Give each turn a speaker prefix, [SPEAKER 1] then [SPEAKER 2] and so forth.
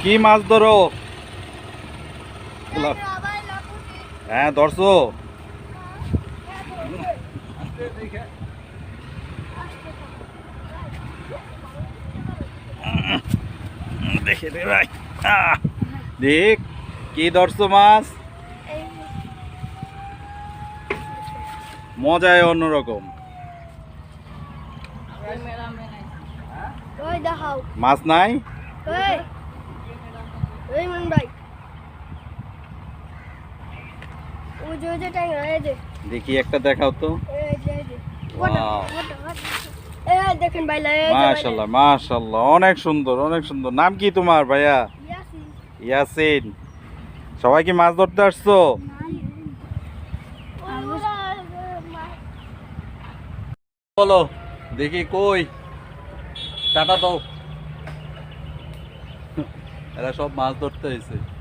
[SPEAKER 1] কি মাছ ধরো? হ্যাঁ ধরছো। দেখে রে ভাই, দেখ কি ধরছো মাছ, মজায় অন্যরকম। মাছ নাই? দেখি একটা দেখাও তো। মাশাআল্লাহ মাশাআল্লাহ, অনেক সুন্দর অনেক সুন্দর। নাম কি তোমার ভাইয়া? ইয়াসিন। সবাই কি মাছ ধরতে আসছো? বলো দেখি কই, টাটা দাও। এরা সব মাছ ধরতে এসেছে।